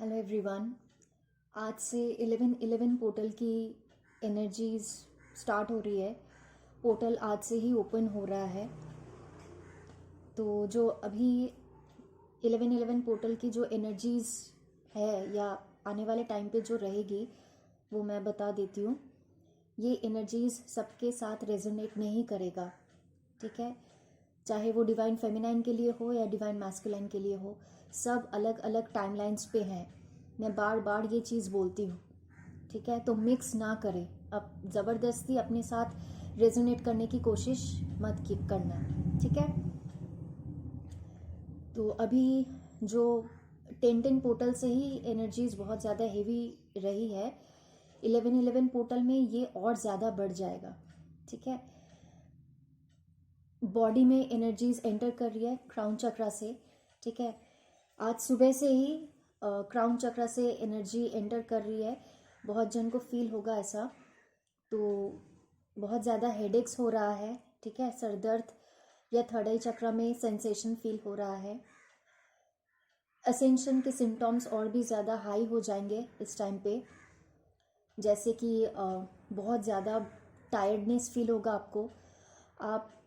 Hello everyone. आज से 11/11 portal की एनर्जीज स्टार्ट हो रही है। पोर्टल आज से ही ओपन हो रहा है। तो जो अभी 11/11 पोर्टल की जो एनर्जीज है या आने वाले टाइम पे जो रहेगी वो मैं बता देती हूँ। ये एनर्जीज सबके साथ रेजोनेट नहीं करेगा, ठीक है। चाहे वो डिवाइन फेमिनाइन के लिए हो या डिवाइन मैस्कुलाइन के लिए हो, सब अलग अलग टाइमलाइंस पे हैं। मैं बार बार ये चीज़ बोलती हूँ, ठीक है। तो मिक्स ना करें, अब ज़बरदस्ती अपने साथ रेजोनेट करने की कोशिश मत करना, ठीक है। तो अभी जो 10/10 पोर्टल से ही एनर्जीज बहुत ज़्यादा हेवी रही है, 11/11 पोर्टल में ये और ज़्यादा बढ़ जाएगा, ठीक है। बॉडी में एनर्जीज एंटर कर रही है क्राउन चक्रा से, ठीक है। आज सुबह से ही क्राउन चक्रा से एनर्जी एंटर कर रही है। बहुत जन को फील होगा ऐसा। तो बहुत ज़्यादा हेडेक्स हो रहा है, ठीक है। सर दर्द या थर्ड आई चक्रा में सेंसेशन फील हो रहा है। असेंशन के सिम्टम्स और भी ज़्यादा हाई हो जाएंगे इस टाइम पे, जैसे कि बहुत ज़्यादा टायर्डनेस फील होगा आपको। आप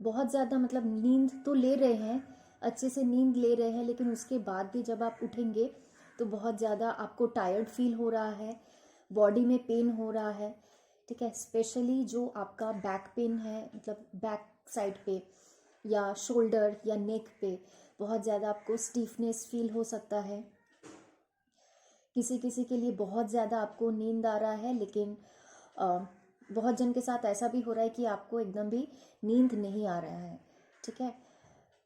बहुत ज़्यादा मतलब नींद तो ले रहे हैं, अच्छे से नींद ले रहे हैं, लेकिन उसके बाद भी जब आप उठेंगे तो बहुत ज़्यादा आपको टायर्ड फील हो रहा है, बॉडी में पेन हो रहा है, ठीक है। स्पेशली जो आपका बैक पेन है, मतलब बैक साइड पे या शोल्डर या नेक पे बहुत ज़्यादा आपको स्टीफनेस फील हो सकता है। किसी किसी के लिए बहुत ज़्यादा आपको नींद आ रहा है, लेकिन बहुत जन के साथ ऐसा भी हो रहा है कि आपको एकदम भी नींद नहीं आ रहा है, ठीक है।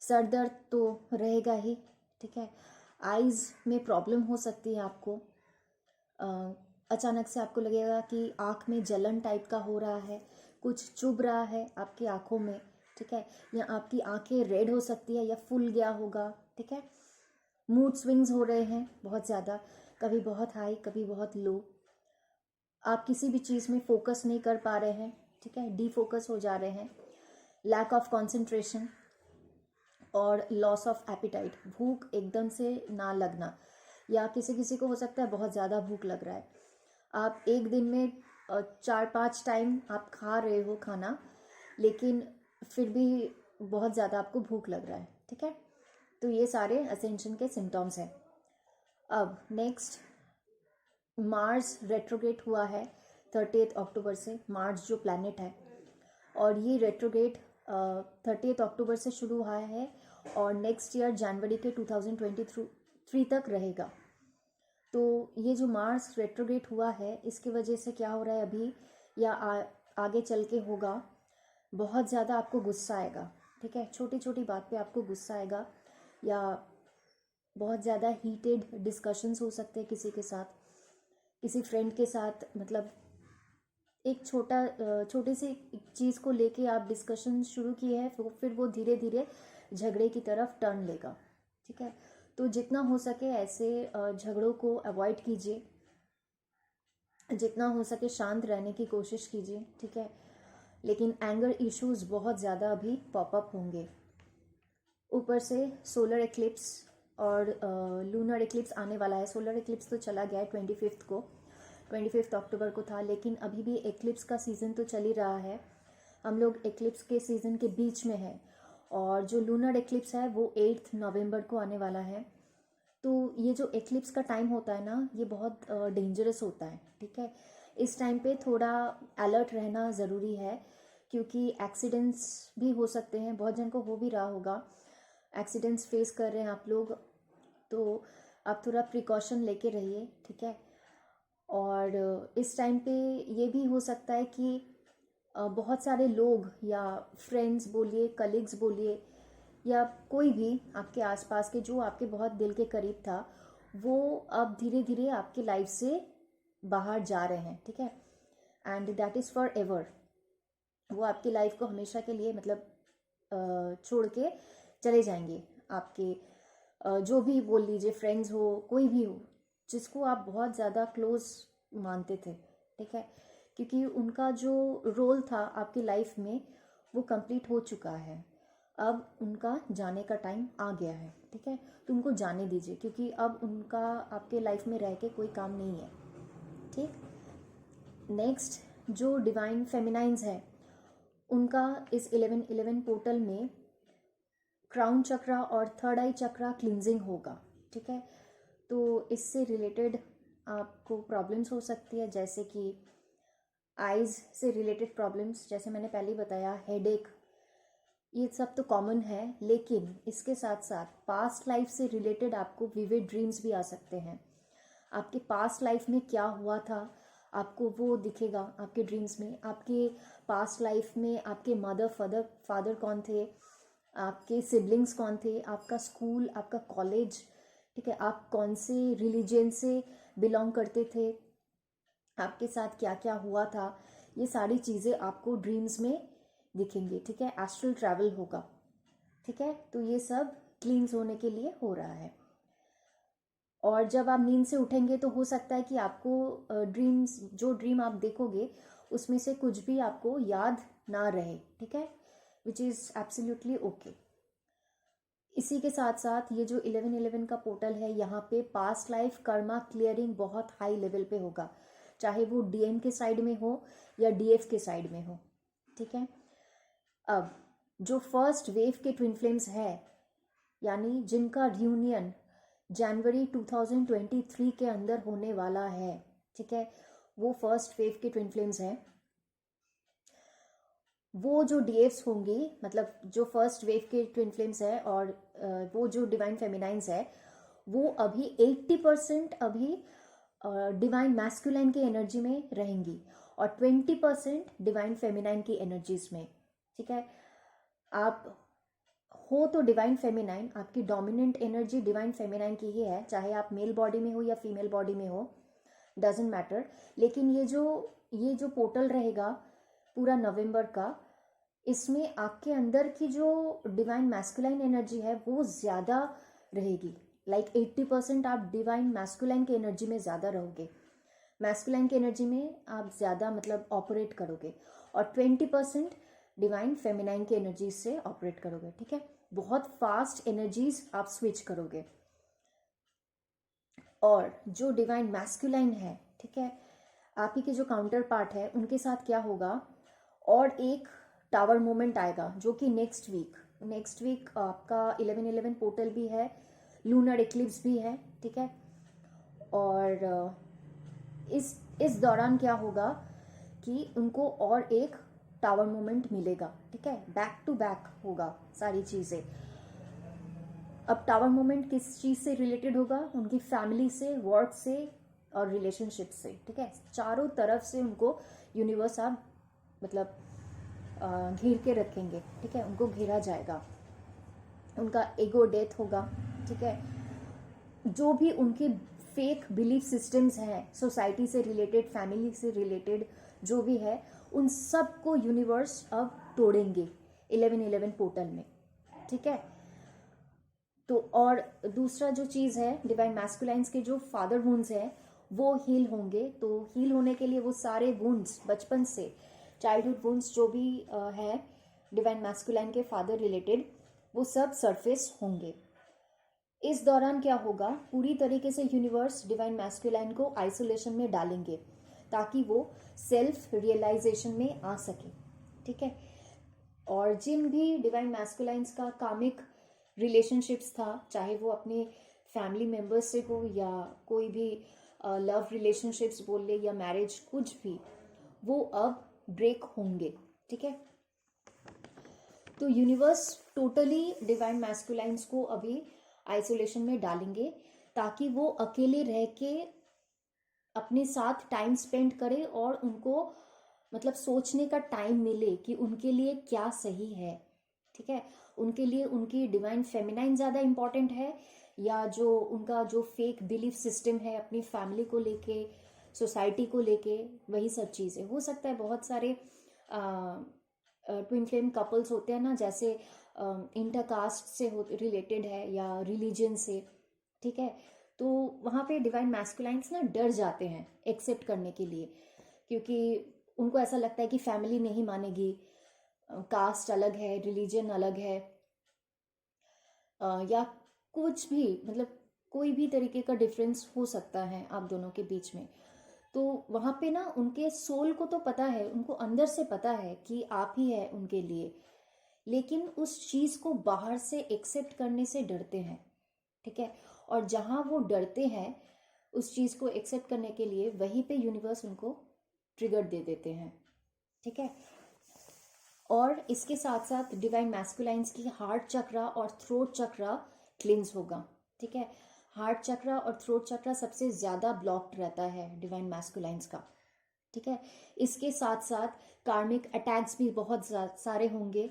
सर दर्द तो रहेगा ही, ठीक है। आइज़ में प्रॉब्लम हो सकती है आपको। अचानक से आपको लगेगा कि आँख में जलन टाइप का हो रहा है, कुछ चुभ रहा है आपकी आँखों में, ठीक है। या आपकी आँखें रेड हो सकती है या फूल गया होगा, ठीक है। मूड स्विंग्स हो रहे हैं बहुत ज़्यादा, कभी बहुत हाई कभी बहुत लो। आप किसी भी चीज़ में फोकस नहीं कर पा रहे हैं, ठीक है। डीफोकस हो जा रहे हैं। लैक ऑफ कंसंट्रेशन और लॉस ऑफ एपिटाइट, भूख एकदम से ना लगना, या किसी किसी को हो सकता है बहुत ज़्यादा भूख लग रहा है। आप एक दिन में 4-5 टाइम आप खा रहे हो खाना, लेकिन फिर भी बहुत ज़्यादा आपको भूख लग रहा है, ठीक है। तो ये सारे असेंशन के सिम्टम्स हैं। अब नेक्स्ट, मार्स रेट्रोगेट हुआ है 30 अक्टूबर से। मार्स जो प्लैनेट है, और ये रेट्रोगेट 30 अक्टूबर से शुरू हुआ है और नेक्स्ट ईयर जनवरी के 2023 तक रहेगा। तो ये जो मार्स रेट्रोगेट हुआ है, इसकी वजह से क्या हो रहा है अभी या आगे चल के होगा, बहुत ज़्यादा आपको गुस्सा आएगा, ठीक है। छोटी छोटी बात पे आपको गुस्सा आएगा, या बहुत ज़्यादा हीटेड डिस्कशंस हो सकते हैं किसी के साथ, किसी फ्रेंड के साथ। मतलब एक छोटी सी चीज़ को लेके आप डिस्कशन शुरू किए हैं, फिर वो धीरे धीरे झगड़े की तरफ टर्न लेगा, ठीक है। तो जितना हो सके ऐसे झगड़ों को अवॉइड कीजिए, जितना हो सके शांत रहने की कोशिश कीजिए, ठीक है। लेकिन एंगर इश्यूज बहुत ज़्यादा अभी पॉपअप होंगे। ऊपर से सोलर एक्लिप्स और लूनर एक्लिप्स आने वाला है। सोलर एक्लिप्स तो चला गया है 25 अक्टूबर को था, लेकिन अभी भी एक्लिप्स का सीज़न तो चल ही रहा है। हम लोग एक्लिप्स के सीज़न के बीच में है, और जो लूनर एक्लिप्स है वो 8 नवंबर को आने वाला है। तो ये जो एक्लिप्स का टाइम होता है ना, ये बहुत डेंजरस होता है, ठीक है। इस टाइम पे थोड़ा अलर्ट रहना ज़रूरी है, क्योंकि एक्सीडेंट्स भी हो सकते हैं। बहुत जन को हो भी रहा होगा, एक्सीडेंट्स फेस कर रहे हैं आप लोग, तो आप थोड़ा प्रिकॉशन लेके रहिए, ठीक है। और इस टाइम पे ये भी हो सकता है कि बहुत सारे लोग या फ्रेंड्स बोलिए, कलीग्स बोलिए, या कोई भी आपके आसपास के जो आपके बहुत दिल के करीब था, वो अब धीरे धीरे आपकी लाइफ से बाहर जा रहे हैं, ठीक है। And that is for ever. वो आपकी लाइफ को हमेशा के लिए मतलब छोड़ के चले जाएंगे। आपके जो भी बोल लीजिए, फ्रेंड्स हो, कोई भी हो, जिसको आप बहुत ज़्यादा क्लोज मानते थे, ठीक है। क्योंकि उनका जो रोल था आपकी लाइफ में वो कंप्लीट हो चुका है। अब उनका जाने का टाइम आ गया है, ठीक है। तो उनको जाने दीजिए, क्योंकि अब उनका आपके लाइफ में रह के कोई काम नहीं है, ठीक। नेक्स्ट, जो डिवाइन फेमिनाइंस है उनका इस 1111 पोर्टल में क्राउन चक्रा और थर्ड आई चक्रा क्लींजिंग होगा, ठीक है। तो इससे रिलेटेड आपको प्रॉब्लम्स हो सकती है, जैसे कि आइज़ से रिलेटेड प्रॉब्लम्स, जैसे मैंने पहले ही बताया, हेडेक, ये सब तो कॉमन है। लेकिन इसके साथ साथ पास्ट लाइफ से रिलेटेड आपको विविड ड्रीम्स भी आ सकते हैं। आपके पास्ट लाइफ में क्या हुआ था आपको वो दिखेगा आपके ड्रीम्स में। आपके पास्ट लाइफ में आपके मदर फादर कौन थे, आपके सिबलिंग्स कौन थे, आपका स्कूल, आपका कॉलेज, ठीक है, आप कौन से रिलीजन से बिलोंग करते थे, आपके साथ क्या क्या हुआ था, ये सारी चीज़ें आपको ड्रीम्स में दिखेंगे, ठीक है। एस्ट्रल ट्रैवल होगा, ठीक है। तो ये सब क्लींस होने के लिए हो रहा है। और जब आप नींद से उठेंगे तो हो सकता है कि आपको ड्रीम्स, जो ड्रीम आप देखोगे उसमें से कुछ भी आपको याद ना रहे, ठीक है, विच इज़ एब्सोल्युटली ओके। इसी के साथ साथ ये जो 1111 का पोर्टल है, यहाँ पे पास्ट लाइफ कर्मा क्लियरिंग बहुत हाई लेवल पे होगा, चाहे वो डीएम के साइड में हो या डीएफ के साइड में हो, ठीक है। अब जो फर्स्ट वेव के ट्विन फ्लेम्स है, यानी जिनका रियूनियन जनवरी 2023 के अंदर होने वाला है, ठीक है, वो फर्स्ट वेव के ट्विन फ्लेम्स हैं। वो जो डीएफ्स होंगी, मतलब जो फर्स्ट वेव के ट्विन फ्लेम्स है, और वो जो डिवाइन फेमिनाइंस है, वो अभी 80% अभी डिवाइन मैस्कुलाइन की एनर्जी में रहेंगी और 20% डिवाइन फेमिनाइन की एनर्जीज में, ठीक है। आप हो तो डिवाइन फेमिनाइन, आपकी डोमिनेंट एनर्जी डिवाइन फेमिनाइन की ही है, चाहे आप मेल बॉडी में हो या फीमेल बॉडी में हो, डजेंट मैटर। लेकिन ये जो पोर्टल रहेगा पूरा नवंबर का, इसमें आपके अंदर की जो डिवाइन मैस्कुलाइन एनर्जी है वो ज़्यादा रहेगी। लाइक 80% आप डिवाइन मैस्कुलाइन की एनर्जी में ज़्यादा रहोगे, मैस्कुलाइन की एनर्जी में आप ज़्यादा मतलब ऑपरेट करोगे, और 20% डिवाइन फेमिनाइन की एनर्जी से ऑपरेट करोगे, ठीक है। बहुत फास्ट एनर्जीज आप स्विच करोगे। और जो डिवाइन मैस्कुलाइन है, ठीक है, आप ही के जो काउंटर पार्ट है, उनके साथ क्या होगा, और एक टावर मोमेंट आएगा जो कि नेक्स्ट वीक आपका 1111 पोर्टल भी है, लूनर एक्लिप्स भी है, ठीक है। और इस दौरान क्या होगा कि उनको और एक टावर मोमेंट मिलेगा, ठीक है, बैक टू बैक होगा सारी चीज़ें। अब टावर मोमेंट किस चीज़ से रिलेटेड होगा, उनकी फैमिली से, वर्क से और रिलेशनशिप से, ठीक है। चारों तरफ से उनको यूनिवर्स आप मतलब घेर के रखेंगे, ठीक है, उनको घेरा जाएगा। उनका ईगो डेथ होगा, ठीक है। जो भी उनके फेक बिलीफ सिस्टम्स हैं, सोसाइटी से रिलेटेड, फैमिली से रिलेटेड जो भी है, उन सब को यूनिवर्स अब तोड़ेंगे 1111 पोर्टल में, ठीक है। तो और दूसरा जो चीज़ है, डिवाइन मैस्कुलाइंस के जो फादर वुंड्स हैं वो हील होंगे। तो हील होने के लिए वो सारे वुंड्स, बचपन से चाइल्डहुड वुंड्स जो भी है डिवाइन मैस्कुलाइन के फादर रिलेटेड, वो सब सरफेस होंगे। इस दौरान क्या होगा, पूरी तरीके से यूनिवर्स डिवाइन मैस्कुलाइन को आइसोलेशन में डालेंगे ताकि वो सेल्फ रियलाइजेशन में आ सके, ठीक है। और जिन भी डिवाइन मैस्कुलाइंस का कामिक रिलेशनशिप्स था, चाहे वो अपने फैमिली मेम्बर्स से हो या कोई भी लव रिलेशनशिप्स बोल ले या मैरिज, कुछ भी, वो अब ब्रेक होंगे, ठीक है। तो यूनिवर्स टोटली डिवाइन मैस्कुलाइंस को अभी आइसोलेशन में डालेंगे ताकि वो अकेले रह के अपने साथ टाइम स्पेंड करे और उनको मतलब सोचने का टाइम मिले कि उनके लिए क्या सही है, ठीक है। उनके लिए उनकी डिवाइन फेमिनाइन ज़्यादा इम्पॉर्टेंट है या जो उनका जो फेक बिलीफ सिस्टम है अपनी फैमिली को लेके, सोसाइटी को लेके, वही सब चीज़ें। हो सकता है बहुत सारे ट्विन फ्लेम कपल्स होते हैं ना, जैसे इंटरकास्ट से रिलेटेड है या रिलीजन से, ठीक है। तो वहाँ पे डिवाइन मैस्कुलाइंस ना डर जाते हैं एक्सेप्ट करने के लिए, क्योंकि उनको ऐसा लगता है कि फैमिली नहीं मानेगी, कास्ट अलग है, रिलीजन अलग है, या कुछ भी, मतलब कोई भी तरीके का डिफरेंस हो सकता है आप दोनों के बीच में। तो वहाँ पे ना उनके सोल को तो पता है, उनको अंदर से पता है कि आप ही है उनके लिए, लेकिन उस चीज़ को बाहर से एक्सेप्ट करने से डरते हैं, ठीक है। और जहाँ वो डरते हैं उस चीज़ को एक्सेप्ट करने के लिए, वहीं पे यूनिवर्स उनको ट्रिगर दे देते हैं, ठीक है। और इसके साथ साथ डिवाइन मैस्कुलाइंस की हार्ट चक्रा और थ्रोट चक्रा क्लिंस होगा, ठीक है। हार्ट चक्रा और थ्रोट चक्रा सबसे ज़्यादा ब्लॉक्ड रहता है डिवाइन मैस्कुलाइंस का, ठीक है। इसके साथ साथ कार्मिक अटैक्स भी बहुत सारे होंगे,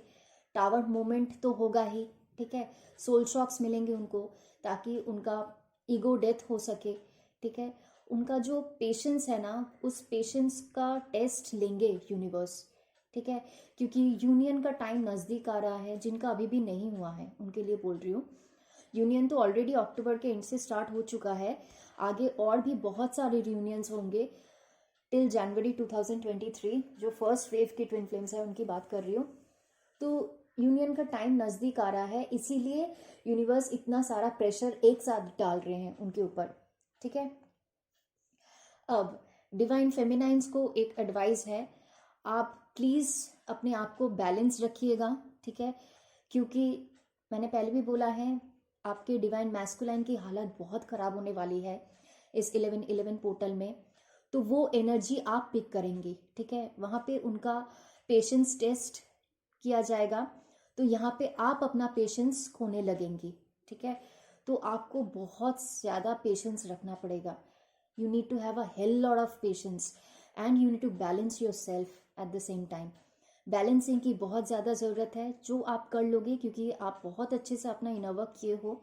टावर मूवमेंट तो होगा ही, ठीक है। सोल शॉक्स मिलेंगे उनको, ताकि उनका ईगो डेथ हो सके, ठीक है। उनका जो पेशेंस है ना, उस पेशेंस का टेस्ट लेंगे यूनिवर्स, ठीक है। क्योंकि यूनियन का टाइम नज़दीक आ रहा है, जिनका अभी भी नहीं हुआ है उनके लिए बोल रही हूँ। यूनियन तो ऑलरेडी अक्टूबर के एंड से स्टार्ट हो चुका है, आगे और भी बहुत सारे रियूनियंस होंगे टिल जनवरी 2023, जो फर्स्ट वेव की ट्विन फ्लेम्स है उनकी बात कर रही हूँ। तो यूनियन का टाइम नज़दीक आ रहा है, इसीलिए यूनिवर्स इतना सारा प्रेशर एक साथ डाल रहे हैं उनके ऊपर, ठीक है। अब डिवाइन फेमिनाइंस को एक एडवाइस है, आप प्लीज़ अपने आप को बैलेंस रखिएगा, ठीक है। क्योंकि मैंने पहले भी बोला है, आपके डिवाइन मैस्कुलाइन की हालत बहुत ख़राब होने वाली है इस 11-11 पोर्टल में। तो वो एनर्जी आप पिक करेंगी, ठीक है। वहाँ पे उनका पेशेंस टेस्ट किया जाएगा, तो यहाँ पे आप अपना पेशेंस खोने लगेंगी, ठीक है। तो आपको बहुत ज़्यादा पेशेंस रखना पड़ेगा। You need to have a hell lot of patience and you need to balance yourself at the same time. Balancing की बहुत ज़्यादा ज़रूरत है, जो आप कर लोगे, क्योंकि आप बहुत अच्छे से अपना इनर वर्क किए हो,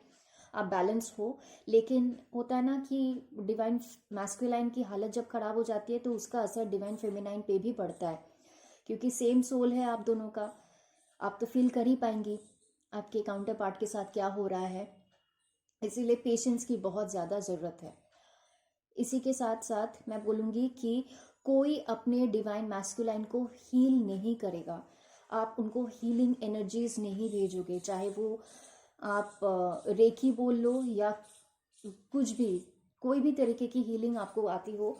आप बैलेंस हो। लेकिन होता है ना कि डिवाइन मैस्कुलाइन की हालत जब ख़राब हो जाती है, तो उसका असर डिवाइन फेमिनाइन पे भी पड़ता है, क्योंकि सेम सोल है आप दोनों का। आप तो फील कर ही पाएंगी आपके काउंटर पार्ट के साथ क्या हो रहा है, इसीलिए पेशेंस की बहुत ज़्यादा ज़रूरत है। इसी के साथ साथ मैं बोलूँगी कि कोई अपने डिवाइन मैस्कुलाइन को हील नहीं करेगा, आप उनको हीलिंग एनर्जीज नहीं भेजोगे, चाहे वो आप रेकी बोल लो या कुछ भी, कोई भी तरीके की हीलिंग आपको आती हो,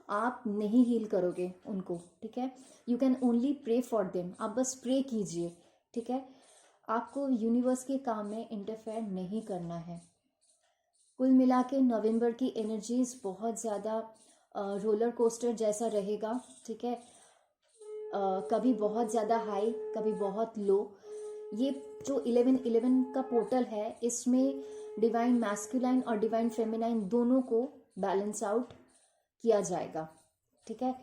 आप नहीं हील करोगे उनको, ठीक है। You can only pray for them, आप बस प्रे कीजिए, ठीक है। आपको यूनिवर्स के काम में इंटरफेयर नहीं करना है। कुल मिला के नवंबर की एनर्जीज बहुत ज़्यादा रोलर कोस्टर जैसा रहेगा, ठीक है। कभी बहुत ज़्यादा हाई, कभी बहुत लो। ये जो 11-11 का पोर्टल है, इसमें डिवाइन मैस्कुलाइन और डिवाइन फेमिनाइन दोनों को बैलेंस आउट किया जाएगा, ठीक है।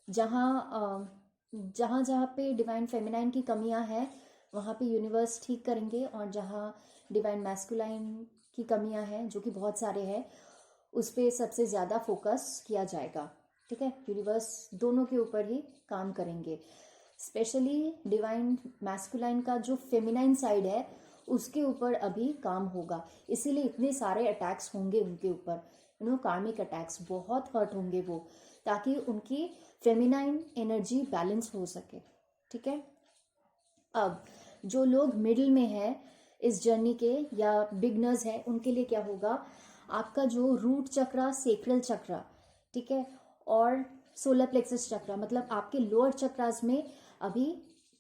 जहाँ जहाँ पे डिवाइन फेमिनाइन की कमियाँ हैं, वहाँ पे यूनिवर्स ठीक करेंगे, और जहाँ डिवाइन मैस्कुलाइन की कमियाँ हैं, जो कि बहुत सारे हैं, उस पर सबसे ज़्यादा फोकस किया जाएगा, ठीक है। यूनिवर्स दोनों के ऊपर ही काम करेंगे, स्पेशली डिवाइन मैस्कुलाइन का जो फेमिनाइन साइड है उसके ऊपर अभी काम होगा, इसीलिए इतने सारे अटैक्स होंगे उनके ऊपर, कार्मिक अटैक्स, बहुत हर्ट होंगे वो, ताकि उनकी फेमिनाइन एनर्जी बैलेंस हो सके, ठीक है। अब जो लोग मिडिल में है इस जर्नी के या बिगनर्स है, उनके लिए क्या होगा, आपका जो रूट चक्रा, सेक्रल चक्रा, ठीक है, और सोलर प्लेक्सस चक्रा, मतलब आपके लोअर चक्रास में अभी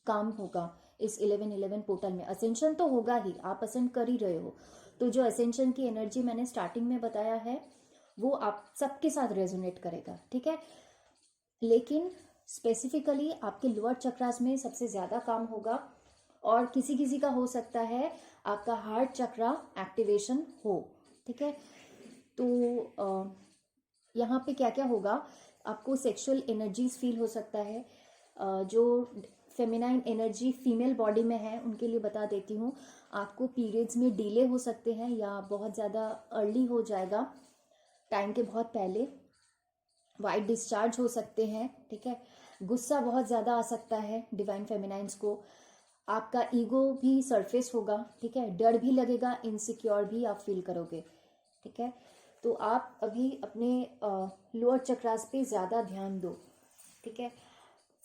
काम होगा इस 11-11 पोर्टल में। असेंशन तो होगा ही, आप असेंड कर ही रहे हो, तो जो असेंशन की एनर्जी मैंने स्टार्टिंग में बताया है वो आप सबके साथ रेजोनेट करेगा, ठीक है। लेकिन स्पेसिफिकली आपके लोअर चक्रास में सबसे ज़्यादा काम होगा, और किसी किसी का हो सकता है आपका हार्ट चक्रा एक्टिवेशन हो, ठीक है। तो यहाँ पे क्या क्या होगा, आपको सेक्सुअल एनर्जीज फील हो सकता है। जो फेमिनाइन एनर्जी फीमेल बॉडी में है उनके लिए बता देती हूँ, आपको पीरियड्स में डिले हो सकते हैं, या बहुत ज़्यादा अर्ली हो जाएगा, टाइम के बहुत पहले वाइट डिस्चार्ज हो सकते हैं, ठीक है। गुस्सा बहुत ज़्यादा आ सकता है डिवाइन फेमिनाइंस को, आपका ईगो भी सरफेस होगा, ठीक है। डर भी लगेगा, इनसिक्योर भी आप फील करोगे, ठीक है। तो आप अभी अपने लोअर चक्रास पे ज़्यादा ध्यान दो, ठीक है।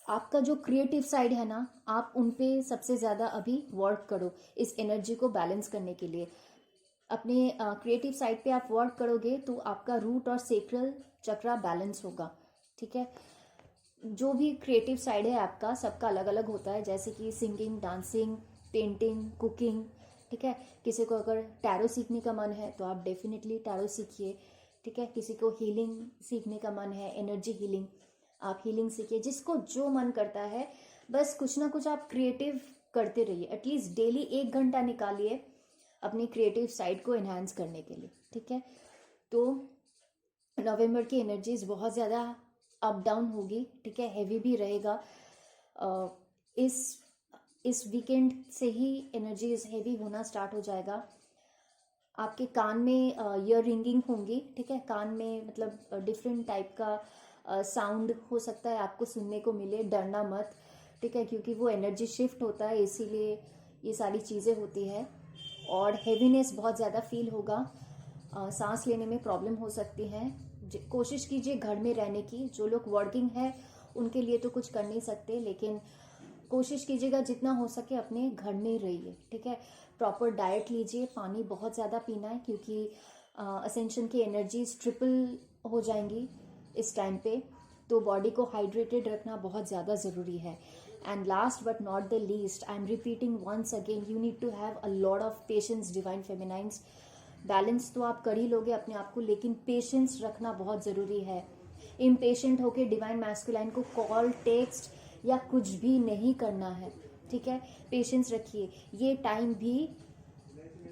आपका जो क्रिएटिव साइड है ना, आप उन पे सबसे ज़्यादा अभी वर्क करो इस एनर्जी को बैलेंस करने के लिए। अपने क्रिएटिव साइड पे आप वर्क करोगे तो आपका रूट और सेक्रल चक्रा बैलेंस होगा, ठीक है। जो भी क्रिएटिव साइड है आपका, सबका अलग अलग होता है, जैसे कि सिंगिंग, डांसिंग, पेंटिंग, कुकिंग, ठीक है। किसी को अगर टैरो सीखने का मन है तो आप डेफिनेटली टैरो सीखिए, ठीक है। किसी को हीलिंग सीखने का मन है, एनर्जी हीलिंग, आप हीलिंग सीखिए। जिसको जो मन करता है, बस कुछ ना कुछ आप क्रिएटिव करते रहिए। एटलीस्ट डेली 1 घंटा निकालिए अपनी क्रिएटिव साइड को एनहांस करने के लिए, ठीक है। तो नवंबर की एनर्जीज बहुत ज़्यादा अप डाउन होगी, ठीक है, हैवी भी रहेगा। इस वीकेंड से ही एनर्जीज हैवी होना स्टार्ट हो जाएगा। आपके कान में ईयर रिंगिंग होंगी, ठीक है। कान में मतलब डिफरेंट टाइप का साउंड हो सकता है आपको सुनने को मिले। डरना मत, ठीक है, क्योंकि वो एनर्जी शिफ्ट होता है, इसीलिए ये सारी चीज़ें होती है। और हेवीनेस बहुत ज़्यादा फील होगा, सांस लेने में प्रॉब्लम हो सकती है। कोशिश कीजिए घर में रहने की। जो लोग वर्किंग है उनके लिए तो कुछ कर नहीं सकते, लेकिन कोशिश कीजिएगा जितना हो सके अपने घर में ही रहिए, ठीक है। प्रॉपर डाइट लीजिए, पानी बहुत ज़्यादा पीना है, क्योंकि असेंशन की एनर्जीज ट्रिपल हो जाएंगी इस टाइम पे, तो बॉडी को हाइड्रेटेड रखना बहुत ज़्यादा ज़रूरी है। And last but not the least, I am repeating once again, you need to have a lot of patience divine feminines. Balance तो आप कर ही लोगे अपने आप को, लेकिन पेशेंस रखना बहुत ज़रूरी है। इम्पेशेंट होके डिवाइन मैस्कुलाइन को कॉल, टेक्स्ट या कुछ भी नहीं करना है, ठीक है। पेशेंस रखिए, ये टाइम भी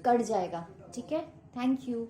कट जाएगा, ठीक है। Thank you.